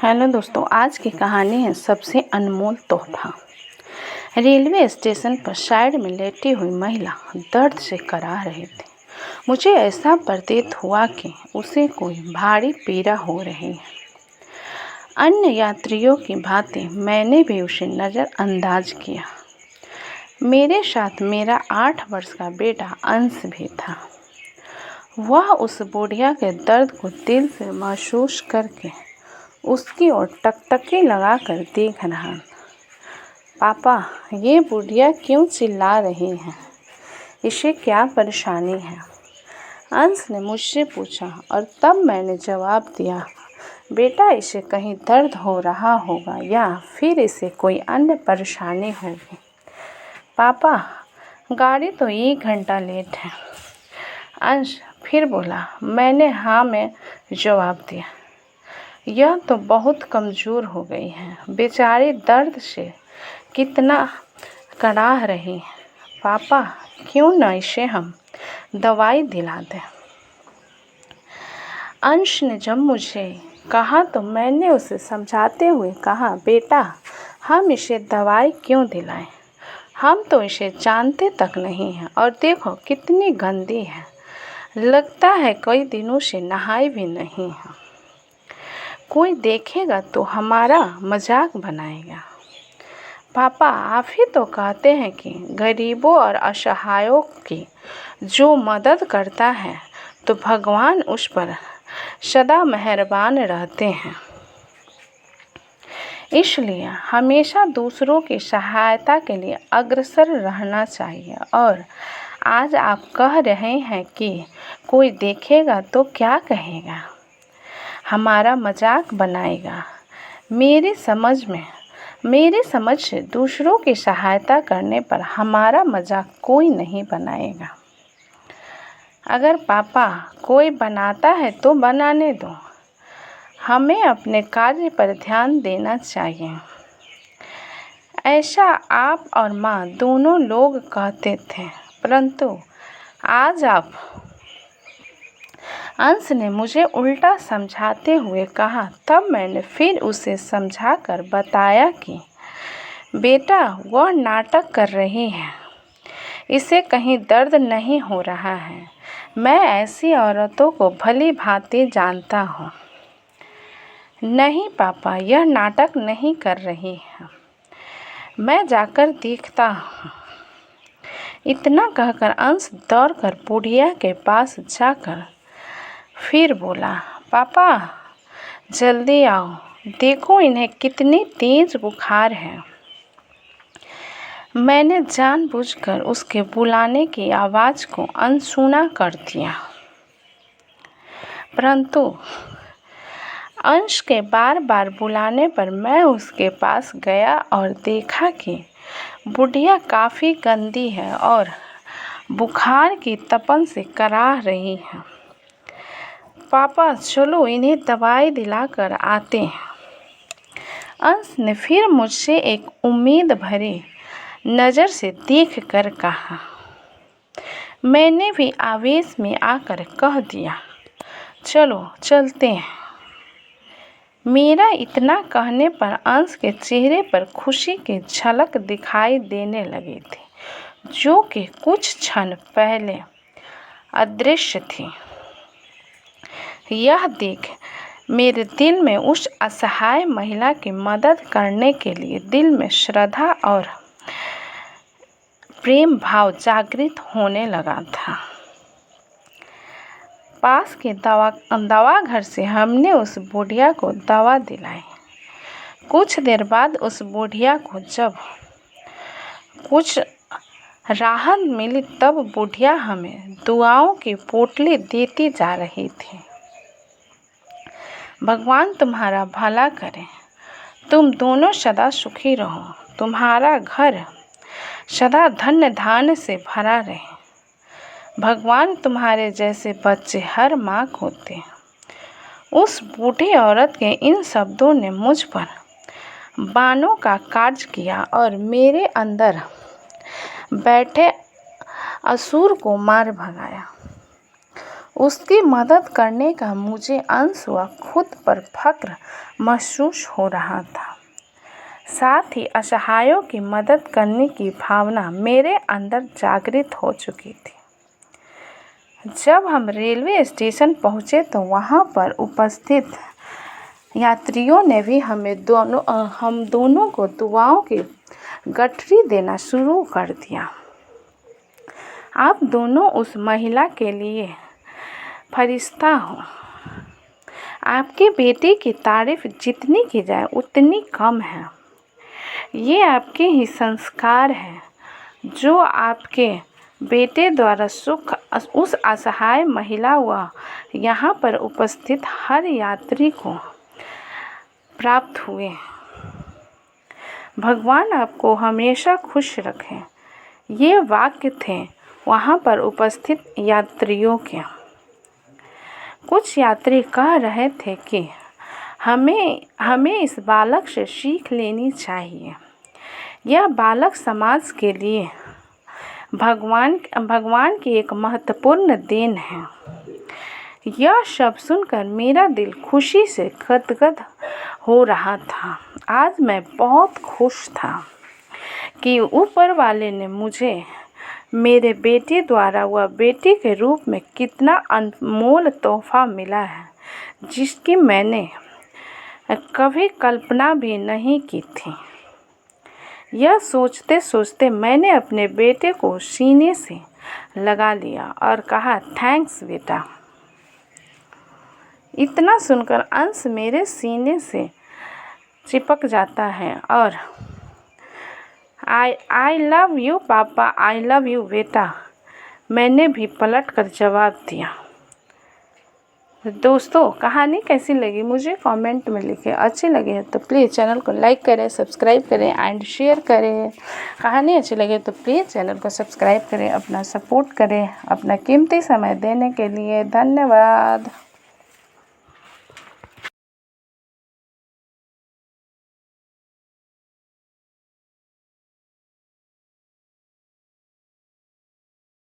Hello दोस्तों, आज की कहानी है सबसे अनमोल तोहफा। रेलवे स्टेशन पर साइड में लेटी हुई महिला दर्द से कराह रही थी। मुझे ऐसा प्रतीत हुआ कि उसे कोई भारी पीड़ा हो रही है। अन्य यात्रियों की भांति मैंने भी उसे नज़रअंदाज किया। मेरे साथ मेरा 8 वर्ष का बेटा अंश भी था। वह उस बुढ़िया के दर्द को दिल से महसूस करके उसकी ओर टकटकी लगाकर देख रहा। पापा, ये बुढ़िया क्यों चिल्ला रही है? इसे क्या परेशानी है? अंश ने मुझसे पूछा और तब मैंने जवाब दिया, बेटा, इसे कहीं दर्द हो रहा होगा या फिर इसे कोई अन्य परेशानी होगी। पापा, गाड़ी तो 1 घंटा लेट है। अंश फिर बोला। मैंने हाँ में जवाब दिया। यह तो बहुत कमज़ोर हो गई है, बेचारी दर्द से कितना कराह रही है। पापा, क्यों न इसे हम दवाई दिला दें? अंश ने जब मुझे कहा तो मैंने उसे समझाते हुए कहा, बेटा, हम इसे दवाई क्यों दिलाएं? हम तो इसे जानते तक नहीं हैं और देखो कितनी गंदी है। लगता है कई दिनों से नहाई भी नहीं है। कोई देखेगा तो हमारा मजाक बनाएगा। पापा, आप ही तो कहते हैं कि गरीबों और असहायों की जो मदद करता है तो भगवान उस पर सदा मेहरबान रहते हैं। इसलिए हमेशा दूसरों की सहायता के लिए अग्रसर रहना चाहिए। और आज आप कह रहे हैं कि कोई देखेगा तो क्या कहेगा? हमारा मजाक बनाएगा। मेरी समझ से दूसरों की सहायता करने पर हमारा मजाक कोई नहीं बनाएगा। अगर पापा कोई बनाता है तो बनाने दो। हमें अपने कार्य पर ध्यान देना चाहिए। ऐसा आप और माँ दोनों लोग कहते थे, परंतु आज आप। अंश ने मुझे उल्टा समझाते हुए कहा। तब मैंने फिर उसे समझाकर बताया कि बेटा, वह नाटक कर रही है। इसे कहीं दर्द नहीं हो रहा है। मैं ऐसी औरतों को भली भांति जानता हूँ। नहीं पापा, यह नाटक नहीं कर रही है। मैं जाकर देखता हूँ। इतना कहकर अंश दौड़कर बुढ़िया के पास जाकर फिर बोला, पापा, जल्दी आओ, देखो इन्हें कितनी तेज बुखार है। मैंने जानबूझकर उसके बुलाने की आवाज़ को अनसुना कर दिया, परंतु अंश के बार बार बुलाने पर मैं उसके पास गया और देखा कि बुढ़िया काफ़ी गंदी है और बुखार की तपन से कराह रही है। पापा, चलो इन्हें दवाई दिलाकर आते हैं। अंश ने फिर मुझसे एक उम्मीद भरी नज़र से देख कर कहा। मैंने भी आवेश में आकर कह दिया, चलो चलते हैं। मेरा इतना कहने पर अंश के चेहरे पर खुशी की झलक दिखाई देने लगी थी, जो कि कुछ क्षण पहले अदृश्य थी। यह देख मेरे दिल में उस असहाय महिला की मदद करने के लिए दिल में श्रद्धा और प्रेम भाव जागृत होने लगा था। पास के दवा घर से हमने उस बुढ़िया को दवा दिलाई। कुछ देर बाद उस बुढ़िया को जब कुछ राहत मिली तब बुढ़िया हमें दुआओं की पोटली देती जा रही थी। भगवान तुम्हारा भला करे। तुम दोनों सदा सुखी रहो। तुम्हारा घर सदा धन्य धान्य से भरा रहे। भगवान तुम्हारे जैसे बच्चे हर माँ को दे। उस बूढ़ी औरत के इन शब्दों ने मुझ पर बाणों का कार्य किया और मेरे अंदर बैठे असुर को मार भगाया। उसकी मदद करने का मुझे अंश व खुद पर फक्र महसूस हो रहा था। साथ ही असहायों की मदद करने की भावना मेरे अंदर जागृत हो चुकी थी। जब हम रेलवे स्टेशन पहुंचे तो वहां पर उपस्थित यात्रियों ने भी हम दोनों को दुआओं की गठरी देना शुरू कर दिया। आप दोनों उस महिला के लिए फरिश्ता हो। आपके बेटे की तारीफ जितनी की जाए उतनी कम है। ये आपके ही संस्कार हैं जो आपके बेटे द्वारा सुख उस असहाय महिला व यहाँ पर उपस्थित हर यात्री को प्राप्त हुए। भगवान आपको हमेशा खुश रखें। ये वाक्य थे वहाँ पर उपस्थित यात्रियों के। कुछ यात्री कह रहे थे कि हमें इस बालक से सीख लेनी चाहिए। यह बालक समाज के लिए भगवान की एक महत्वपूर्ण देन है। यह सब सुनकर मेरा दिल खुशी से गदगद हो रहा था। आज मैं बहुत खुश था कि ऊपर वाले ने मुझे मेरे बेटे द्वारा व बेटी के रूप में कितना अनमोल तोहफा मिला है, जिसकी मैंने कभी कल्पना भी नहीं की थी। यह सोचते सोचते मैंने अपने बेटे को सीने से लगा लिया और कहा, थैंक्स बेटा। इतना सुनकर अंश मेरे सीने से चिपक जाता है और आई लव यू पापा, आई लव यू बेटा, मैंने भी पलट कर जवाब दिया। दोस्तों, कहानी कैसी लगी मुझे कमेंट में लिखें। अच्छी लगी तो प्लीज़ चैनल को लाइक करें, सब्सक्राइब करें एंड शेयर करें। कहानी अच्छी लगे तो प्लीज़ चैनल को सब्सक्राइब करें, अपना सपोर्ट करें। अपना कीमती समय देने के लिए धन्यवाद।